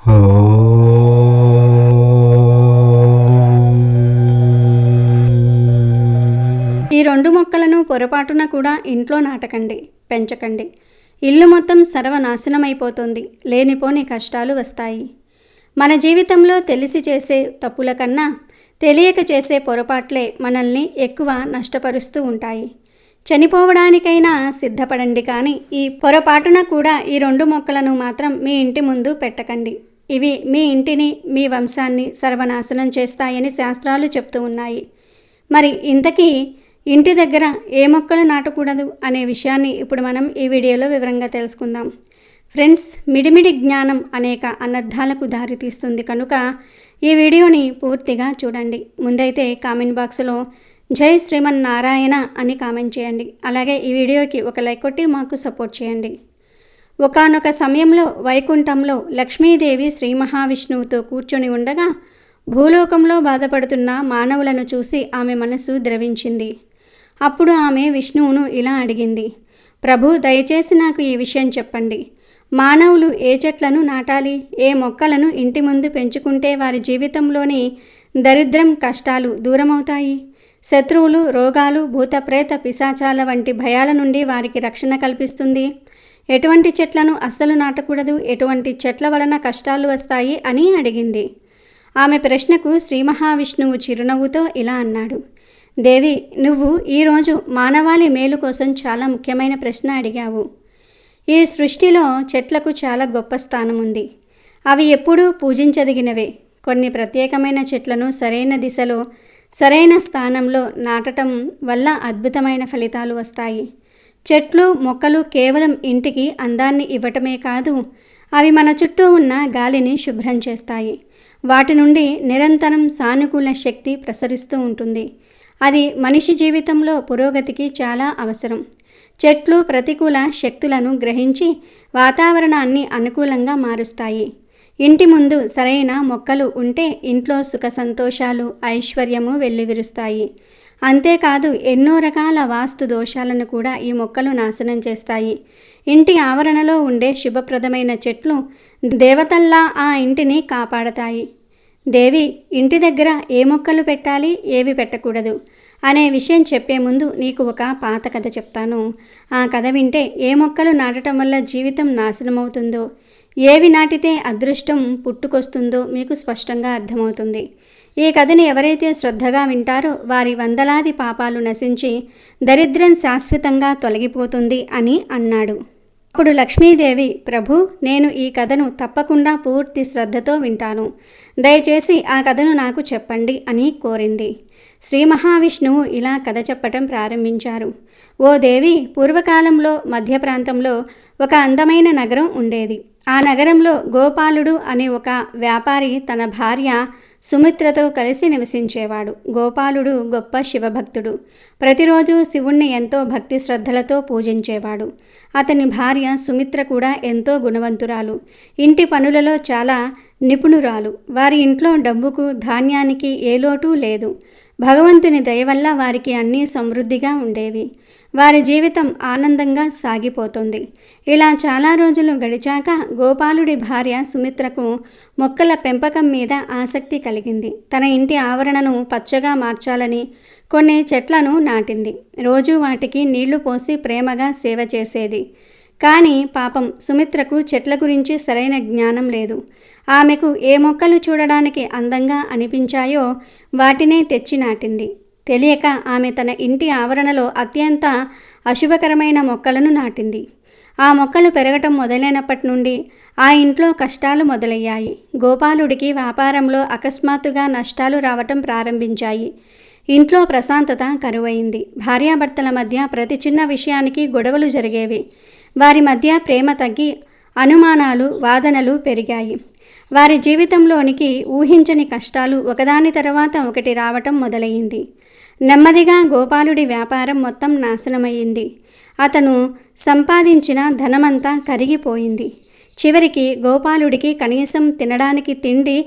ఈ రెండు మొక్కలను పొరపాటున కూడా ఇంట్లో నాటకండి, పెంచకండి. ఇల్లు మొత్తం సర్వనాశనమైపోతుంది. లేనిపోని కష్టాలు వస్తాయి. మన జీవితంలో తెలిసి చేసే తప్పుల కన్నా తెలియక చేసే పొరపాట్లే మనల్ని ఎక్కువ నష్టపరుస్తూ ఉంటాయి. చనిపోవడానికైనా సిద్ధపడండి, కానీ ఈ పొరపాటున కూడా ఈ రెండు మొక్కలను మాత్రం మీ ఇంటి ముందు పెట్టకండి. ఇవి మీ ఇంటిని, మీ వంశాన్ని సర్వనాశనం చేస్తాయని శాస్త్రాలు చెప్తూ ఉన్నాయి. మరి ఇంతకీ ఇంటి దగ్గర ఏ మొక్కలు నాటకూడదు అనే విషయాన్ని ఇప్పుడు మనం ఈ వీడియోలో వివరంగా తెలుసుకుందాం. ఫ్రెండ్స్, మిడిమిడి జ్ఞానం అనేక అనర్థాలకు దారితీస్తుంది కనుక ఈ వీడియోని పూర్తిగా చూడండి. ముందైతే కామెంట్ బాక్స్లో జై శ్రీమన్నారాయణ అని కామెంట్ చేయండి. అలాగే ఈ వీడియోకి ఒక లైక్ కొట్టి మాకు సపోర్ట్ చేయండి. ఒకానొక సమయంలో వైకుంఠంలో లక్ష్మీదేవి శ్రీ మహావిష్ణువుతో కూర్చొని ఉండగా భూలోకంలో బాధపడుతున్న మానవులను చూసి ఆమె మనసు ద్రవించింది. అప్పుడు ఆమె విష్ణువును ఇలా అడిగింది, ప్రభు, దయచేసి నాకు ఈ విషయం చెప్పండి. మానవులు ఏ చెట్లను నాటాలి, ఏ మొక్కలను ఇంటి ముందు పెంచుకుంటే వారి జీవితంలోని దరిద్రం, కష్టాలు దూరమవుతాయి? శత్రువులు, రోగాలు, భూత ప్రేత పిశాచాల వంటి భయాల నుండి వారికి రక్షణ కల్పిస్తుంది? ఎటువంటి చెట్లను అస్సలు నాటకూడదు, ఎటువంటి చెట్ల వలన కష్టాలు వస్తాయి అని అడిగింది. ఆమె ప్రశ్నకు శ్రీ మహావిష్ణువు చిరునవ్వుతో ఇలా అన్నాడు, దేవి, నువ్వు ఈరోజు మానవాళి మేలు కోసం చాలా ముఖ్యమైన ప్రశ్న అడిగావు. ఈ సృష్టిలో చెట్లకు చాలా గొప్ప స్థానం ఉంది. అవి ఎప్పుడూ పూజించదగినవే. కొన్ని ప్రత్యేకమైన చెట్లను సరైన దిశలో, సరైన స్థానంలో నాటడం వల్ల అద్భుతమైన ఫలితాలు వస్తాయి. చెట్లు, మొక్కలు కేవలం ఇంటికి అందాన్ని ఇవ్వటమే కాదు, అవి మన చుట్టూ ఉన్న గాలిని శుభ్రం చేస్తాయి. వాటి నుండి నిరంతరం సానుకూల శక్తి ప్రసరిస్తూ ఉంటుంది. అది మనిషి జీవితంలో పురోగతికి చాలా అవసరం. చెట్లు ప్రతికూల శక్తులను గ్రహించి వాతావరణాన్ని అనుకూలంగా మారుస్తాయి. ఇంటి ముందు సరైన మొక్కలు ఉంటే ఇంట్లో సుఖ సంతోషాలు, ఐశ్వర్యము వెల్లివిరుస్తాయి. అంతేకాదు, ఎన్నో రకాల వాస్తు దోషాలను కూడా ఈ మొక్కలు నాశనం చేస్తాయి. ఇంటి ఆవరణలో ఉండే శుభప్రదమైన చెట్లు దేవతల్లా ఆ ఇంటిని కాపాడతాయి. దేవి, ఇంటి దగ్గర ఏ మొక్కలు పెట్టాలి, ఏవి పెట్టకూడదు అనే విషయం చెప్పే ముందు నీకు ఒక పాత కథ చెప్తాను. ఆ కథ వింటే ఏ మొక్కలు నాటడం వల్ల జీవితం నాశనమవుతుందో, ఏవి నాటితే అదృష్టం పుట్టుకొస్తుందో మీకు స్పష్టంగా అర్థమవుతుంది. ఈ కథని ఎవరైతే శ్రద్ధగా వింటారో వారి వందలాది పాపాలు నశించి దరిద్రం శాశ్వతంగా తొలగిపోతుంది అని అన్నాడు. అప్పుడు లక్ష్మీదేవి, ప్రభు, నేను ఈ కథను తప్పకుండా పూర్తి శ్రద్ధతో వింటాను. దయచేసి ఆ కథను నాకు చెప్పండి అని కోరింది. శ్రీ మహావిష్ణువు ఇలా కథ చెప్పటం ప్రారంభించారు. ఓ దేవి, పూర్వకాలంలో మధ్య ప్రాంతంలో ఒక అందమైన నగరం ఉండేది. ఆ నగరంలో గోపాలుడు అనే ఒక వ్యాపారి తన భార్య సుమిత్రతో కలిసి నివసించేవాడు. గోపాలుడు గొప్ప శివభక్తుడు. ప్రతిరోజు శివుణ్ణి ఎంతో భక్తి శ్రద్ధలతో పూజించేవాడు. అతని భార్య సుమిత్ర కూడా ఎంతో గుణవంతురాలు, ఇంటి పనులలో చాలా నిపుణురాలు. వారి ఇంట్లో డబ్బుకు, ధాన్యానికి ఏ లోటు లేదు. భగవంతుని దయ వల్ల వారికి అన్నీ సమృద్ధిగా ఉండేవి. వారి జీవితం ఆనందంగా సాగిపోతుంది. ఇలా చాలా రోజులు గడిచాక గోపాలుడి భార్య సుమిత్రకు మొక్కల పెంపకం మీద ఆసక్తి కలిగింది. తన ఇంటి ఆవరణను పచ్చగా మార్చాలని కొన్ని చెట్లను నాటింది. రోజు వాటికి నీళ్లు పోసి ప్రేమగా సేవ చేసేది. కానీ పాపం సుమిత్రకు చెట్ల గురించి సరైన జ్ఞానం లేదు. ఆమెకు ఏ మొక్కలు చూడడానికి అందంగా అనిపించాయో వాటినే తెచ్చి నాటింది. తెలియక ఆమె తన ఇంటి ఆవరణలో అత్యంత అశుభకరమైన మొక్కలను నాటింది. ఆ మొక్కలు పెరగటం మొదలైనప్పటి నుండి ఆ ఇంట్లో కష్టాలు మొదలయ్యాయి. గోపాలుడికి వ్యాపారంలో అకస్మాత్తుగా నష్టాలు రావటం ప్రారంభించాయి. ఇంట్లో ప్రశాంతత కరువైంది. భార్యాభర్తల మధ్య ప్రతి చిన్న విషయానికి గొడవలు జరిగేవి. వారి మధ్య ప్రేమ తగ్గి అనుమానాలు, వాదనలు పెరిగాయి. వారి జీవితంలోనికి ఊహించని కష్టాలు ఒకదాని తర్వాత ఒకటి రావటం మొదలయ్యింది. నెమ్మదిగా గోపాలుడి వ్యాపారం మొత్తం నాశనమయ్యింది. అతను సంపాదించిన ధనమంతా కరిగిపోయింది. చివరికి గోపాలుడికి కనీసం తినడానికి తిండి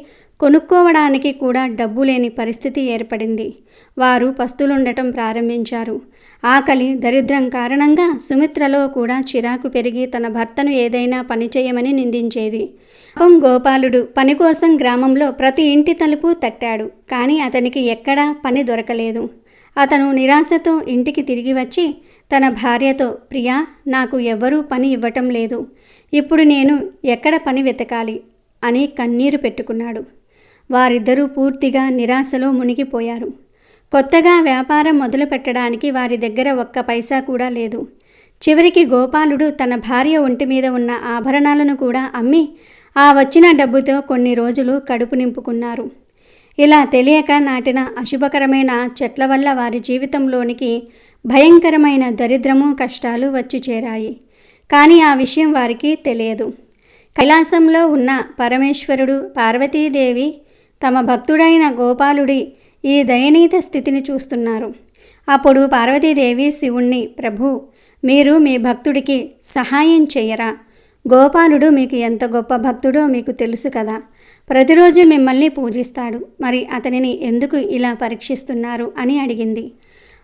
కొనుక్కోవడానికి కూడా డబ్బు లేని పరిస్థితి ఏర్పడింది. వారు పస్తులుండటం ప్రారంభించారు. ఆకలి, దరిద్రం కారణంగా సుమిత్రలో కూడా చిరాకు పెరిగి తన భర్తను ఏదైనా పని చేయమని నిందించేది. పాపం గోపాలుడు పని కోసం గ్రామంలో ప్రతి ఇంటి తలుపు తట్టాడు. కానీ అతనికి ఎక్కడా పని దొరకలేదు. అతను నిరాశతో ఇంటికి తిరిగి వచ్చి తన భార్యతో, ప్రియా, నాకు ఎవ్వరూ పని ఇవ్వటం లేదు. ఇప్పుడు నేను ఎక్కడ పని వెతకాలి అని కన్నీరు పెట్టుకున్నాడు. వారిద్దరూ పూర్తిగా నిరాశలో మునిగిపోయారు. కొత్తగా వ్యాపారం మొదలు పెట్టడానికి వారి దగ్గర ఒక్క పైసా కూడా లేదు. చివరికి గోపాలుడు తన భార్య ఒంటి మీద ఉన్న ఆభరణాలను కూడా అమ్మి ఆ వచ్చిన డబ్బుతో కొన్ని రోజులు కడుపు నింపుకున్నారు. ఇలా తెలియక నాటిన అశుభకరమైన చెట్ల వల్ల వారి జీవితంలోనికి భయంకరమైన దరిద్రము, కష్టాలు వచ్చి చేరాయి. కానీ ఆ విషయం వారికి తెలియదు. కైలాసంలో ఉన్న పరమేశ్వరుడు, పార్వతీదేవి తమ భక్తుడైన గోపాలుడి ఈ దయనీయ స్థితిని చూస్తున్నారు. అప్పుడు పార్వతీదేవి శివుణ్ణి, ప్రభు, మీరు మీ భక్తుడికి సహాయం చెయ్యరా? గోపాలుడు మీకు ఎంత గొప్ప భక్తుడో మీకు తెలుసు కదా. ప్రతిరోజు మిమ్మల్ని పూజిస్తాడు. మరి అతనిని ఎందుకు ఇలా పరీక్షిస్తున్నారు అని అడిగింది.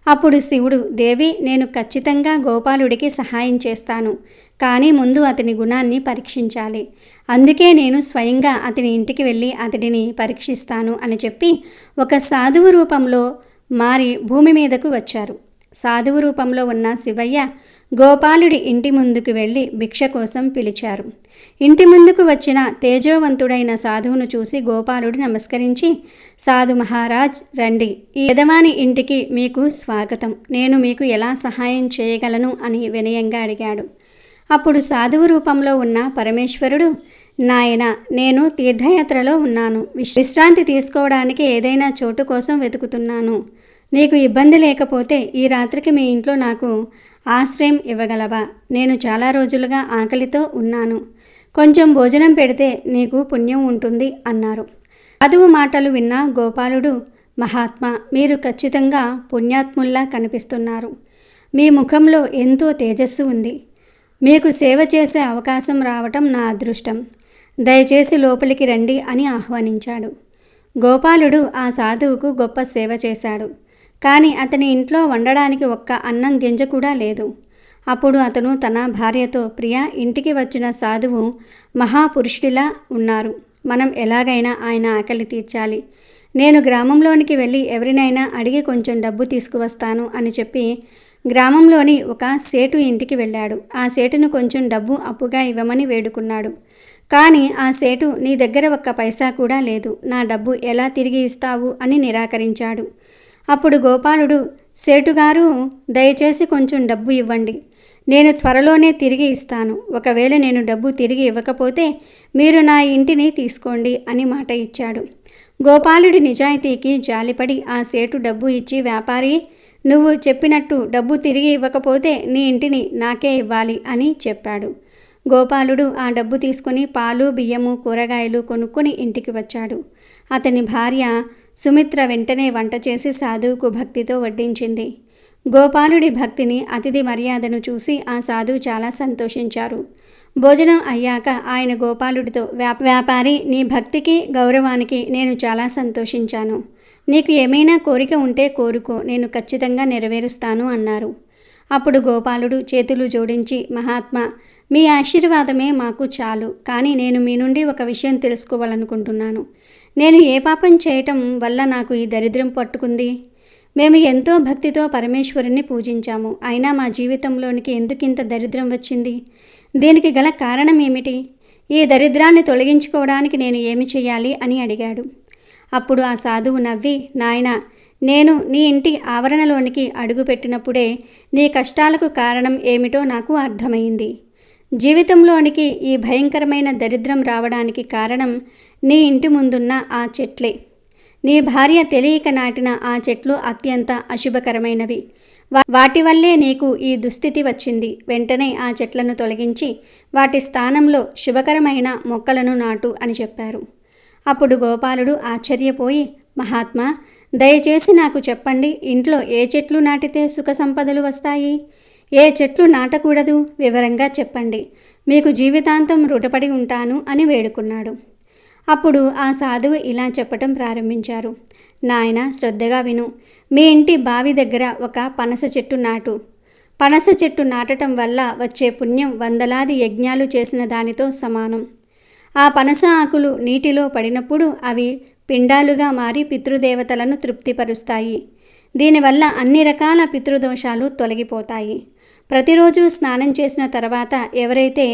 అప్పుడు శివుడు, దేవి, నేను ఖచ్చితంగా గోపాలుడికి సహాయం చేస్తాను. కానీ ముందు అతని గుణాన్ని పరీక్షించాలి. అందుకే నేను స్వయంగా అతని ఇంటికి వెళ్ళి అతడిని పరీక్షిస్తాను అని చెప్పి ఒక సాధువు రూపంలో మారి భూమి మీదకు వచ్చారు. సాధువు రూపంలో ఉన్న శివయ్య గోపాలుడి ఇంటి ముందుకు వెళ్ళి భిక్ష కోసం పిలిచారు. ఇంటి ముందుకు వచ్చిన తేజోవంతుడైన సాధువును చూసి గోపాలుడు నమస్కరించి, సాధు మహారాజ్, రండి, ఈ యజమాని ఇంటికి మీకు స్వాగతం. నేను మీకు ఎలా సహాయం చేయగలను అని వినయంగా అడిగాడు. అప్పుడు సాధువు రూపంలో ఉన్న పరమేశ్వరుడు, నాయన, నేను తీర్థయాత్రలో ఉన్నాను. విశ్రాంతి తీసుకోవడానికి ఏదైనా చోటు కోసం వెతుకుతున్నాను. నీకు ఇబ్బంది లేకపోతే ఈ రాత్రికి మీ ఇంట్లో నాకు ఆశ్రయం ఇవ్వగలవా? నేను చాలా రోజులుగా ఆకలితో ఉన్నాను. కొంచెం భోజనం పెడితే నీకు పుణ్యం ఉంటుంది అన్నారు. సాధువు మాటలు విన్న గోపాలుడు, మహాత్మా, మీరు ఖచ్చితంగా పుణ్యాత్ముల్లా కనిపిస్తున్నారు. మీ ముఖంలో ఎంతో తేజస్సు ఉంది. మీకు సేవ చేసే అవకాశం రావటం నా అదృష్టం. దయచేసి లోపలికి రండి అని ఆహ్వానించాడు. గోపాలుడు ఆ సాధువుకు గొప్ప సేవ చేశాడు. కానీ అతని ఇంట్లో వండడానికి ఒక్క అన్నం గింజ కూడా లేదు. అప్పుడు అతను తన భార్యతో, ప్రియా, ఇంటికి వచ్చిన సాధువు మహాపురుషుడిలా ఉన్నారు. మనం ఎలాగైనా ఆయన ఆకలి తీర్చాలి. నేను గ్రామంలోనికి వెళ్ళి ఎవరినైనా అడిగి కొంచెం డబ్బు తీసుకువస్తాను అని చెప్పి గ్రామంలోని ఒక సేటు ఇంటికి వెళ్ళాడు. ఆ సేటును కొంచెం డబ్బు అప్పుగా ఇవ్వమని వేడుకున్నాడు. కానీ ఆ సేటు, నీ దగ్గర ఒక్క పైసా కూడా లేదు, నా డబ్బు ఎలా తిరిగి ఇస్తావు అని నిరాకరించాడు. అప్పుడు గోపాలుడు, సేటుగారు, దయచేసి కొంచెం డబ్బు ఇవ్వండి. నేను త్వరలోనే తిరిగి ఇస్తాను. ఒకవేళ నేను డబ్బు తిరిగి ఇవ్వకపోతే మీరు నా ఇంటిని తీసుకోండి అని మాట ఇచ్చాడు. గోపాలుడి నిజాయితీకి జాలిపడి ఆ సేటు డబ్బు ఇచ్చి, వ్యాపారి, నువ్వు చెప్పినట్టు డబ్బు తిరిగి ఇవ్వకపోతే నీ ఇంటిని నాకే ఇవ్వాలి అని చెప్పాడు. గోపాలుడు ఆ డబ్బు తీసుకుని పాలు, బియ్యము, కూరగాయలు కొనుక్కొని ఇంటికి వచ్చాడు. అతని భార్య సుమిత్ర వెంటనే వంట చేసి సాధువుకు భక్తితో వడ్డించింది. గోపాలుడి భక్తిని, అతిథి మర్యాదను చూసి ఆ సాధువు చాలా సంతోషించారు. భోజనం అయ్యాక ఆయన గోపాలుడితో, వ్యాపారి, నీ భక్తికి, గౌరవానికి నేను చాలా సంతోషించాను. నీకు ఏమైనా కోరిక ఉంటే కోరుకో, నేను ఖచ్చితంగా నెరవేరుస్తాను అన్నారు. అప్పుడు గోపాలుడు చేతులు జోడించి, మహాత్మా, మీ ఆశీర్వాదమే మాకు చాలు. కానీ నేను మీ నుండి ఒక విషయం తెలుసుకోవాలనుకుంటున్నాను. నేను ఏ పాపం చేయటం వల్ల నాకు ఈ దరిద్రం పట్టుకుంది? మేము ఎంతో భక్తితో పరమేశ్వరుణ్ణి పూజించాము. అయినా మా జీవితంలోనికి ఎందుకింత దరిద్రం వచ్చింది? దీనికి గల కారణం ఏమిటి? ఈ దరిద్రాన్ని తొలగించుకోవడానికి నేను ఏమి చేయాలి అని అడిగాడు. అప్పుడు ఆ సాధువు నవ్వి, నాయనా, నేను నీ ఇంటి ఆవరణలోనికి అడుగుపెట్టినప్పుడే నీ కష్టాలకు కారణం ఏమిటో నాకు అర్థమైంది. జీవితంలోనికి ఈ భయంకరమైన దరిద్రం రావడానికి కారణం నీ ఇంటి ముందున్న ఆ చెట్లే. నీ భార్య తెలియక నాటిన ఆ చెట్లు అత్యంత అశుభకరమైనవి. వాటి వల్లే నీకు ఈ దుస్థితి వచ్చింది. వెంటనే ఆ చెట్లను తొలగించి వాటి స్థానంలో శుభకరమైన మొక్కలను నాటు అని చెప్పారు. అప్పుడు గోపాలుడు ఆశ్చర్యపోయి, మహాత్మా, దయచేసి నాకు చెప్పండి, ఇంట్లో ఏ చెట్లు నాటితే సుఖ సంపదలు వస్తాయి, ఏ చెట్లు నాటకూడదు, వివరంగా చెప్పండి. మీకు జీవితాంతం రుణపడి ఉంటాను అని వేడుకున్నాడు. అప్పుడు ఆ సాధువు ఇలా చెప్పటం ప్రారంభించారు. నాయన, శ్రద్ధగా విను. మీ ఇంటి బావి దగ్గర ఒక పనస చెట్టు నాటు. పనస చెట్టు నాటటం వల్ల వచ్చే పుణ్యం వందలాది యజ్ఞాలు చేసిన దానితో సమానం. ఆ పనస ఆకులు నీటిలో పడినప్పుడు అవి పిండాలుగా మారి పితృదేవతలను తృప్తిపరుస్తాయి. దీనివల్ల అన్ని రకాల పితృదోషాలు తొలగిపోతాయి. ప్రతిరోజు స్నానం చేసిన తర్వాత ఎవరైతే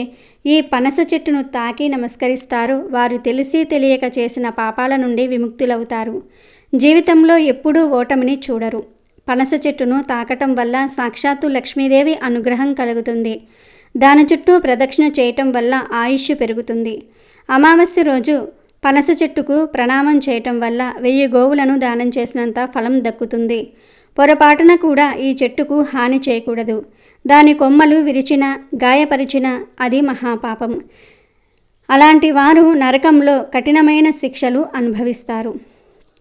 ఈ పనస చెట్టును తాకి నమస్కరిస్తారో వారు తెలిసి తెలియక చేసిన పాపాల నుండి విముక్తులవుతారు. జీవితంలో ఎప్పుడూ ఓటమిని చూడరు. పనస చెట్టును తాకటం వల్ల సాక్షాత్తు లక్ష్మీదేవి అనుగ్రహం కలుగుతుంది. దాని చుట్టూ ప్రదక్షిణ చేయటం వల్ల ఆయుష్ పెరుగుతుంది. అమావాస్య రోజు పనస చెట్టుకు ప్రణామం చేయటం వల్ల 1000 గోవులను దానం చేసినంత ఫలం దక్కుతుంది. పొరపాటున కూడా ఈ చెట్టుకు హాని చేయకూడదు. దాని కొమ్మలు విరిచినా గాయపరిచినా అది మహాపాపం. అలాంటి వారు నరకంలో కఠినమైన శిక్షలు అనుభవిస్తారు.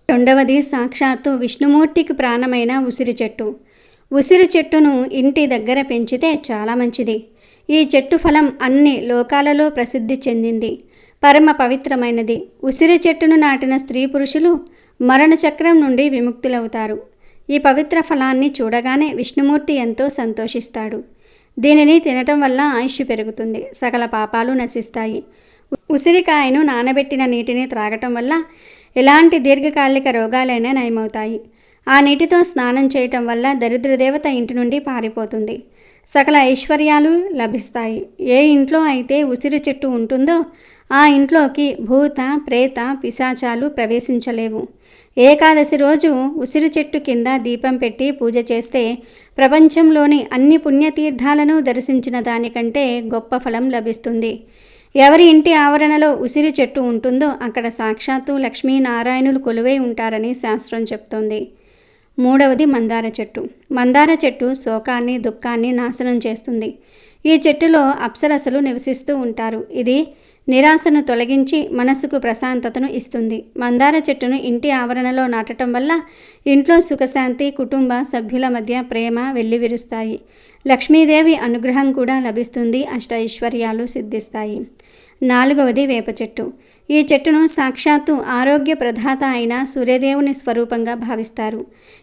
రెండవది సాక్షాత్తు విష్ణుమూర్తికి ప్రాణమైన ఉసిరి చెట్టు. ఉసిరి చెట్టును ఇంటి దగ్గర పెంచితే చాలా మంచిది. ఈ చెట్టు ఫలం అన్ని లోకాలలో ప్రసిద్ధి చెందింది. పరమ పవిత్రమైనది. ఉసిరి చెట్టును నాటిన స్త్రీ పురుషులు మరణచక్రం నుండి విముక్తులవుతారు. ఈ పవిత్ర ఫలాన్ని చూడగానే విష్ణుమూర్తి ఎంతో సంతోషిస్తాడు. దీనిని తినటం వల్ల ఆయుష్ పెరుగుతుంది, సకల పాపాలు నశిస్తాయి. ఉసిరికాయను నానబెట్టిన నీటిని త్రాగటం వల్ల ఎలాంటి దీర్ఘకాలిక రోగాలైనా నయమవుతాయి. ఆ నీటితో స్నానం చేయటం వల్ల దరిద్రదేవత ఇంటి నుండి పారిపోతుంది. సకల ఐశ్వర్యాలు లభిస్తాయి. ఏ ఇంట్లో అయితే ఉసిరి చెట్టు ఉంటుందో ఆ ఇంట్లోకి భూత ప్రేత పిశాచాలు ప్రవేశించలేవు. ఏకాదశి రోజు ఉసిరి చెట్టు కింద దీపం పెట్టి పూజ చేస్తే ప్రపంచంలోని అన్ని పుణ్యతీర్థాలను దర్శించిన దానికంటే గొప్ప ఫలం లభిస్తుంది. ఎవరి ఇంటి ఆవరణలో ఉసిరి చెట్టు ఉంటుందో అక్కడ సాక్షాత్తు లక్ష్మీనారాయణులు కొలువై ఉంటారని శాస్త్రం చెప్తోంది. మూడవది మందార చెట్టు. మందార చెట్టు శోకాన్ని దుఃఖాన్ని నాశనం చేస్తుంది. ఈ చెట్టులో అప్సరసలు నివసిస్తూ ఉంటారు. ఇది నిరాశను తొలగించి మనసుకు ప్రశాంతతను ఇస్తుంది. మందార చెట్టును ఇంటి ఆవరణలో నాటడం వల్ల ఇంట్లో సుఖశాంతి, కుటుంబ సభ్యుల మధ్య ప్రేమ వెల్లివిరుస్తాయి. లక్ష్మీదేవి అనుగ్రహం కూడా లభిస్తుంది. అష్టైశ్వర్యాలు సిద్ధిస్తాయి. నాలుగవది వేప చెట్టు. ఈ చెట్టును సాక్షాత్తు ఆరోగ్య ప్రదాత అయిన సూర్యదేవుని స్వరూపంగా భావిస్తారు.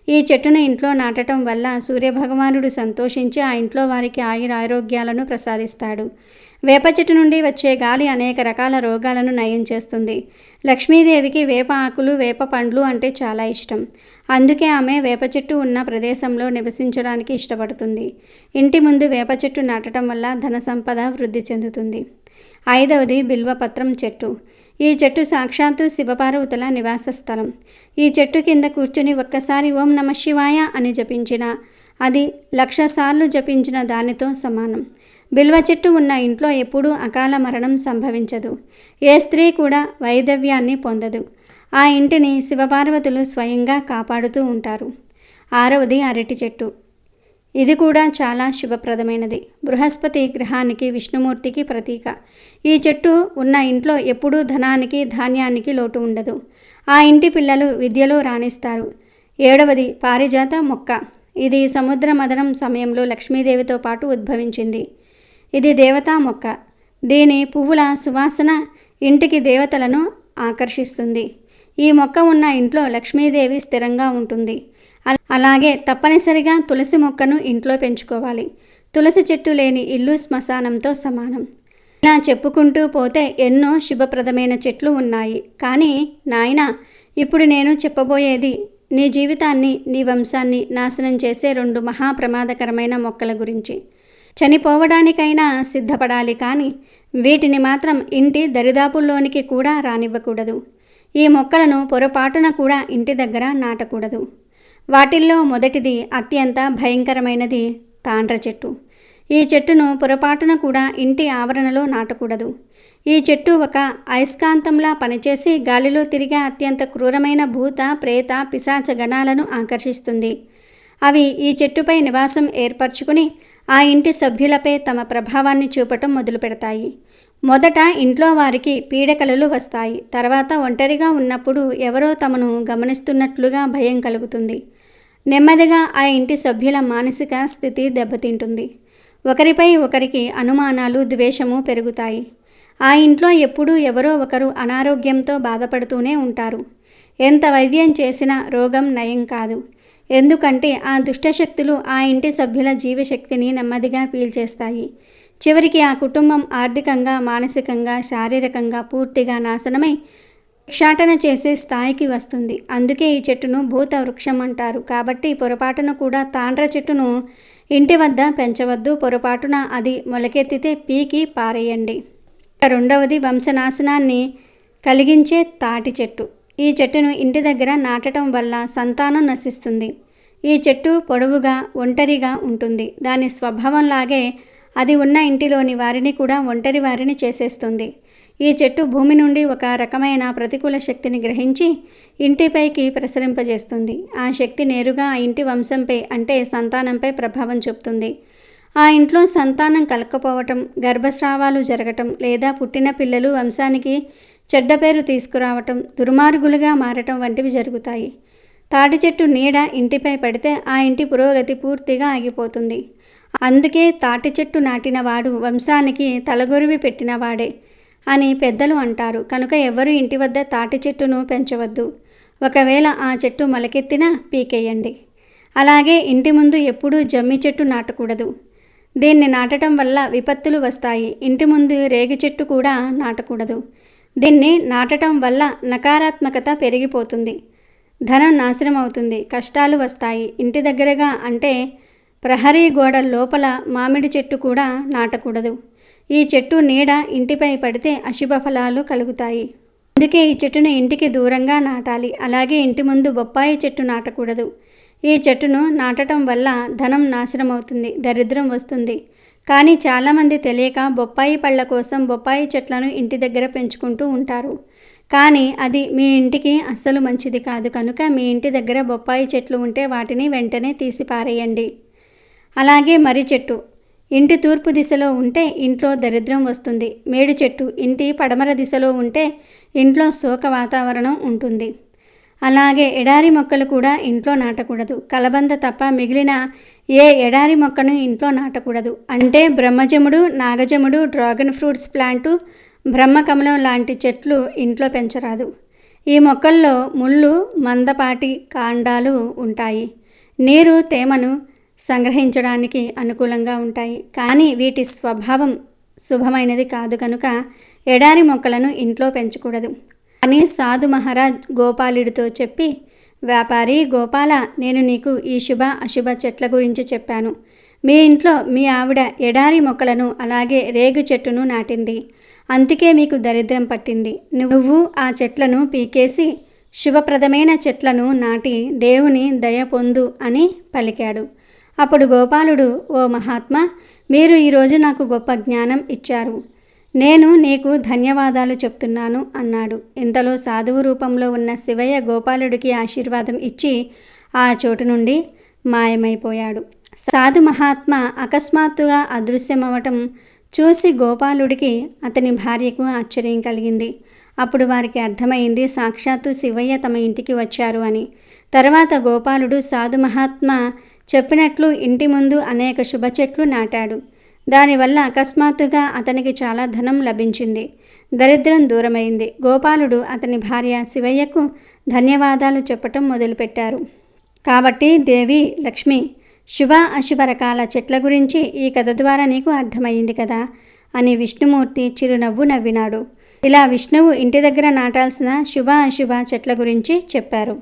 ఈ చెట్టును ఇంట్లో నాటడం వల్ల సూర్యభగవానుడు సంతోషించి ఆ ఇంట్లో వారికి ఆయురారోగ్యాలను ప్రసాదిస్తాడు. వేప చెట్టు నుండి వచ్చే గాలి అనేక రకాల రోగాలను నయం చేస్తుంది. లక్ష్మీదేవికి వేప ఆకులు, వేప పండ్లు అంటే చాలా ఇష్టం. అందుకే ఆమె వేప చెట్టు ఉన్న ప్రదేశంలో నివసించడానికి ఇష్టపడుతుంది. ఇంటి ముందు వేప చెట్టు నాటడం వల్ల ధన సంపద వృద్ధి చెందుతుంది. ఐదవది బిల్వపత్రం చెట్టు. ఈ చెట్టు సాక్షాత్తు శివపార్వతుల నివాస స్థలం. ఈ చెట్టు కింద కూర్చుని ఒక్కసారి ఓం నమ శివాయ అని జపించిన అది 1,00,000 సార్లు జపించిన దానితో సమానం. బిల్వ చెట్టు ఉన్న ఇంట్లో ఎప్పుడూ అకాల మరణం సంభవించదు. ఏ స్త్రీ కూడా వైధవ్యాన్ని పొందదు. ఆ ఇంటిని శివపార్వతులు స్వయంగా కాపాడుతూ ఉంటారు. ఆరవది అరటి చెట్టు. ఇది కూడా చాలా శుభప్రదమైనది. బృహస్పతి గ్రహానికి, విష్ణుమూర్తికి ప్రతీక. ఈ చెట్టు ఉన్న ఇంట్లో ఎప్పుడూ ధనానికి, ధాన్యానికి లోటు ఉండదు. ఆ ఇంటి పిల్లలు విద్యలో రాణిస్తారు. ఏడవది పారిజాత మొక్క. ఇది సముద్ర మథనం సమయంలో లక్ష్మీదేవితో పాటు ఉద్భవించింది. ఇది దేవతా మొక్క. దీని పువ్వుల సువాసన ఇంటికి దేవతలను ఆకర్షిస్తుంది. ఈ మొక్క ఉన్న ఇంట్లో లక్ష్మీదేవి స్థిరంగా ఉంటుంది. అలాగే తప్పనిసరిగా తులసి మొక్కను ఇంట్లో పెంచుకోవాలి. తులసి చెట్టు లేని ఇల్లు శ్మశానంతో సమానం. ఇలా చెప్పుకుంటూ పోతే ఎన్నో శుభప్రదమైన చెట్లు ఉన్నాయి. కానీ నాయనా, ఇప్పుడు నేను చెప్పబోయేది నీ జీవితాన్ని, నీ వంశాన్ని నాశనం చేసే 2 మహాప్రమాదకరమైన మొక్కల గురించి. చనిపోవడానికైనా సిద్ధపడాలి, కానీ వీటిని మాత్రం ఇంటి దరిదాపుల్లోనికి కూడా రానివ్వకూడదు. ఈ మొక్కలను పొరపాటున కూడా ఇంటి దగ్గర నాటకూడదు. వాటిల్లో మొదటిది అత్యంత భయంకరమైనది తాండ్ర చెట్టు. ఈ చెట్టును పొరపాటున కూడా ఇంటి ఆవరణలో నాటకూడదు. ఈ చెట్టు ఒక అయస్కాంతంలా పనిచేసి గాలిలో తిరిగే అత్యంత క్రూరమైన భూత ప్రేత పిశాచ గణాలను ఆకర్షిస్తుంది. అవి ఈ చెట్టుపై నివాసం ఏర్పరచుకుని ఆ ఇంటి సభ్యులపై తమ ప్రభావాన్ని చూపటం మొదలు పెడతాయి. మొదట ఇంట్లో వారికి పీడకలలు వస్తాయి. తర్వాత ఒంటరిగా ఉన్నప్పుడు ఎవరో తమను గమనిస్తున్నట్లుగా భయం కలుగుతుంది. నెమ్మదిగా ఆ ఇంటి సభ్యుల మానసిక స్థితి దెబ్బతింటుంది. ఒకరిపై ఒకరికి అనుమానాలు, ద్వేషము పెరుగుతాయి. ఆ ఇంట్లో ఎప్పుడూ ఎవరో ఒకరు అనారోగ్యంతో బాధపడుతూనే ఉంటారు. ఎంత వైద్యం చేసినా రోగం నయం కాదు. ఎందుకంటే ఆ దుష్టశక్తులు ఆ ఇంటి సభ్యుల జీవశక్తిని నెమ్మదిగా పీల్చేస్తాయి. చివరికి ఆ కుటుంబం ఆర్థికంగా, మానసికంగా, శారీరకంగా పూర్తిగా నాశనమై భిక్షాటన చేసే స్థాయికి వస్తుంది. అందుకే ఈ చెట్టును భూత వృక్షం అంటారు. కాబట్టి పొరపాటున కూడా తాండ్ర చెట్టును ఇంటి వద్ద పెంచవద్దు. పొరపాటున అది మొలకెత్తితే పీకి పారేయండి. రెండవది వంశనాశనాన్ని కలిగించే తాటి చెట్టు. ఈ చెట్టును ఇంటి దగ్గర నాటడం వల్ల సంతానం నశిస్తుంది. ఈ చెట్టు పొడవుగా, ఒంటరిగా ఉంటుంది. దాని స్వభావంలాగే అది ఉన్న ఇంటిలోని వారిని కూడా ఒంటరి వారిని చేసేస్తుంది. ఈ చెట్టు భూమి నుండి ఒక రకమైన ప్రతికూల శక్తిని గ్రహించి ఇంటిపైకి ప్రసరింపజేస్తుంది. ఆ శక్తి నేరుగా ఆ ఇంటి వంశంపై అంటే సంతానంపై ప్రభావం చూపుతుంది. ఆ ఇంట్లో సంతానం కలక్కపోవటం, గర్భస్రావాలు జరగటం లేదా పుట్టిన పిల్లలు వంశానికి చెడ్డ పేరు తీసుకురావటం, దుర్మార్గులుగా మారటం వంటివి జరుగుతాయి. తాటి చెట్టు నీడ ఇంటిపై పడితే ఆ ఇంటి పురోగతి పూర్తిగా ఆగిపోతుంది. అందుకే తాటి చెట్టు నాటిన వాడు వంశానికి తలగొరివి పెట్టినవాడే అని పెద్దలు అంటారు. కనుక ఎవరు ఇంటి వద్ద తాటి చెట్టును పెంచవద్దు. ఒకవేళ ఆ చెట్టు మొలకెత్తినా పీకేయండి. అలాగే ఇంటి ముందు ఎప్పుడూ జమ్మి చెట్టు నాటకూడదు. దీన్ని నాటడం వల్ల విపత్తులు వస్తాయి. ఇంటి ముందు రేగి చెట్టు కూడా నాటకూడదు. దీన్ని నాటడం వల్ల నకారాత్మకత పెరిగిపోతుంది. ధనం నాశనం అవుతుంది. కష్టాలు వస్తాయి. ఇంటి దగ్గరగా అంటే ప్రహరీ గోడ లోపల మామిడి చెట్టు కూడా నాటకూడదు. ఈ చెట్టు నీడ ఇంటిపై పడితే అశుభ ఫలాలు కలుగుతాయి. అందుకే ఈ చెట్టును ఇంటికి దూరంగా నాటాలి. అలాగే ఇంటి ముందు బొప్పాయి చెట్టు నాటకూడదు. ఈ చెట్టును నాటడం వల్ల ధనం నాశనం అవుతుంది, దరిద్రం వస్తుంది. కానీ చాలామంది తెలియక బొప్పాయి పళ్ళ కోసం బొప్పాయి చెట్లను ఇంటి దగ్గర పెంచుకుంటూ ఉంటారు. కానీ అది మీ ఇంటికి అస్సలు మంచిది కాదు. కనుక మీ ఇంటి దగ్గర బొప్పాయి చెట్లు ఉంటే వాటిని వెంటనే తీసి పారేయండి. అలాగే మర్రి చెట్టు ఇంటి తూర్పు దిశలో ఉంటే ఇంట్లో దరిద్రం వస్తుంది. మేడి చెట్టు ఇంటి పడమర దిశలో ఉంటే ఇంట్లో శోక వాతావరణం ఉంటుంది. అలాగే ఎడారి మొక్కలు కూడా ఇంట్లో నాటకూడదు. కలబంద తప్ప మిగిలిన ఏ ఎడారి మొక్కను ఇంట్లో నాటకూడదు. అంటే బ్రహ్మజముడు, నాగజముడు, డ్రాగన్ ఫ్రూట్స్ ప్లాంటు, బ్రహ్మకమలం లాంటి చెట్లు ఇంట్లో పెంచరాదు. ఈ మొక్కల్లో ముళ్ళు, మందపాటి కాండాలు ఉంటాయి. నీరు, తేమను సంగ్రహించడానికి అనుకూలంగా ఉంటాయి. కానీ వీటి స్వభావం శుభమైనది కాదు. కనుక ఎడారి మొక్కలను ఇంట్లో పెంచకూడదు అని సాధు మహారాజ్ గోపాలుడితో చెప్పి, వ్యాపారి గోపాల, నేను నీకు ఈ శుభ అశుభ చెట్ల గురించి చెప్పాను. మీ ఇంట్లో మీ ఆవిడ ఎడారి మొక్కలను అలాగే రేగు చెట్టును నాటింది. అందుకే మీకు దరిద్రం పట్టింది. నువ్వు ఆ చెట్లను పీకేసి శుభప్రదమైన చెట్లను నాటి దేవుని దయ పొందు అని పలికాడు. అప్పుడు గోపాలుడు, ఓ మహాత్మా, మీరు ఈరోజు నాకు గొప్ప జ్ఞానం ఇచ్చారు. నేను నీకు ధన్యవాదాలు చెప్తున్నాను అన్నాడు. ఇంతలో సాధువు రూపంలో ఉన్న శివయ్య గోపాలుడికి ఆశీర్వాదం ఇచ్చి ఆ చోటు నుండి మాయమైపోయాడు. సాధు మహాత్మా అకస్మాత్తుగా అదృశ్యమవటం చూసి గోపాలుడికి, అతని భార్యకు ఆశ్చర్యం కలిగింది. అప్పుడు వారికి అర్థమైంది సాక్షాత్తు శివయ్య తమ ఇంటికి వచ్చారు అని. తర్వాత గోపాలుడు సాధు మహాత్మా చెప్పినట్లు ఇంటి ముందు అనేక శుభ చెట్లు నాటాడు. దానివల్ల అకస్మాత్తుగా అతనికి చాలా ధనం లభించింది. దరిద్రం దూరమైంది. గోపాలుడు అతని భార్య శివయ్యకు ధన్యవాదాలు చెప్పటం మొదలుపెట్టారు. కాబట్టి దేవి లక్ష్మి, శుభ అశుభ రకాల చెట్ల గురించి ఈ కథ ద్వారా నీకు అర్థమైంది కదా అని విష్ణుమూర్తి చిరునవ్వు నవ్వినాడు. ఇలా విష్ణువు ఇంటి దగ్గర నాటాల్సిన శుభ అశుభ చెట్ల గురించి చెప్పారు.